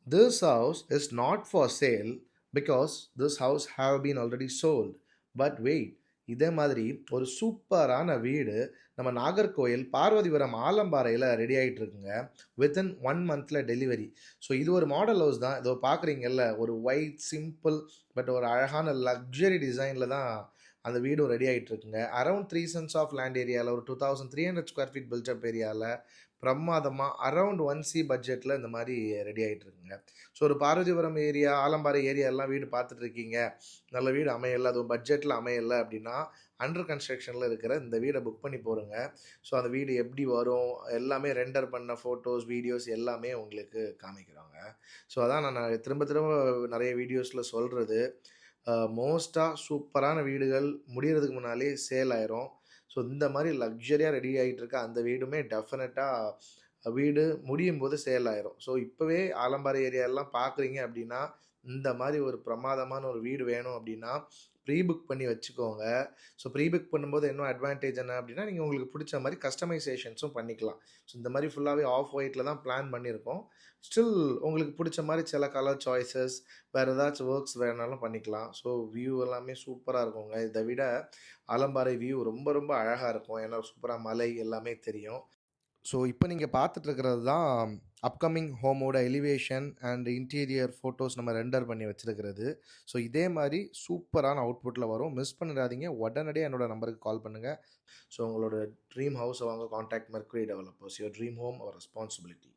This house is not for sale because this house have been already sold. But wait, இதே மாதிரி ஒரு சூப்பரான வீடு நம்ம நாகர்கோயில் பார்வதிபுரம் ஆலம்பாறையில் ரெடி ஆகிட்டு இருக்குங்க. வித்தின் 1 மந்த்தில் டெலிவரி. ஸோ இது ஒரு மாடல் ஹவுஸ் தான். இதோ பார்க்குறீங்கல்ல, ஒரு ஒயிட் சிம்பிள் பட் ஒரு அழகான லக்ஸரி டிசைனில் தான் அந்த வீடும் ரெடி ஆகிட்டு இருக்குங்க. அரௌண்ட் 3 cents ஆஃப் லேண்ட் ஏரியாவில் ஒரு 2300 ஸ்கொயர் ஃபீட் பில்டப் ஏரியாவில் பிரமாதமாக அரௌண்ட் 1 C பட்ஜெட்டில் இந்த மாதிரி ரெடி ஆகிட்டு இருக்குங்க. ஸோ ஒரு பார்வதிபுரம் ஏரியா, ஆலம்பாறை ஏரியா எல்லாம் வீடு பார்த்துட்டு இருக்கீங்க, நல்ல வீடு அமையலை, அதுவும் பட்ஜெட்டில் அமையலை அப்படின்னா அண்டர் கன்ஸ்ட்ரக்ஷனில் இருக்கிற இந்த வீடை புக் பண்ணி போகிறோங்க. ஸோ அந்த வீடு எப்படி வரும் எல்லாமே ரெண்டர் பண்ண ஃபோட்டோஸ் வீடியோஸ் எல்லாமே உங்களுக்கு காமிக்கிறாங்க. ஸோ அதான் நான் திரும்ப திரும்ப நிறைய வீடியோஸில் சொல்கிறது, மோஸ்ட்டாக சூப்பரான வீடுகள் முடிகிறதுக்கு முன்னாலே சேல் ஆயிரும். ஸோ இந்த மாதிரி லக்ஸரியாக ரெடி ஆகிட்டு இருக்க அந்த வீடுமே டெஃபினட்டாக வீடு முடியும் போது சேல் ஆயிரும். ஸோ இப்போவே ஆலம்பாறை ஏரியாலாம் பார்க்குறீங்க அப்படின்னா, இந்த மாதிரி ஒரு பிரமாதமான ஒரு வீடு வேணும் அப்படின்னா ப்ரீ புக் பண்ணி வச்சுக்கோங்க. ஸோ ப்ரீ புக் பண்ணும்போது இன்னும் அட்வான்டேஜ் என்ன அப்படின்னா, நீங்கள் உங்களுக்கு பிடிச்ச மாதிரி கஸ்டமைசேஷன்ஸும் பண்ணிக்கலாம். ஸோ இந்த மாதிரி ஃபுல்லாகவே ஆஃப் ஒயிட்டில் தான் பிளான் பண்ணியிருக்கோம். ஸ்டில் உங்களுக்கு பிடிச்ச மாதிரி சில கலர் சாய்ஸஸ் வேறு ஏதாச்சும் ஒர்க்ஸ் வேணாலும் பண்ணிக்கலாம். ஸோ வியூ எல்லாமே சூப்பராக இருக்குங்க. இதை விட ஆலம்பாறை வியூ ரொம்ப ரொம்ப அழகாக இருக்கும். ஏன்னா சூப்பராக மலை எல்லாமே தெரியும். ஸோ இப்போ நீங்கள் பார்த்துட்ருக்கிறது தான் அப்கமிங் ஹோமோட எலிவேஷன் அண்ட் இன்டீரியர் ஃபோட்டோஸ் நம்ம ரெண்டர் பண்ணி வச்சுருக்கிறது. ஸோ இதே மாதிரி சூப்பரான அவுட்புட்டில் வரும். மிஸ் பண்ணிடாதீங்க. உடனடியாக என்னோட நம்பருக்கு கால் பண்ணுங்கள். ஸோ உங்களோட ட்ரீம் ஹவுஸை வாங்க. Contact Mercury Developers. Your dream home our responsibility.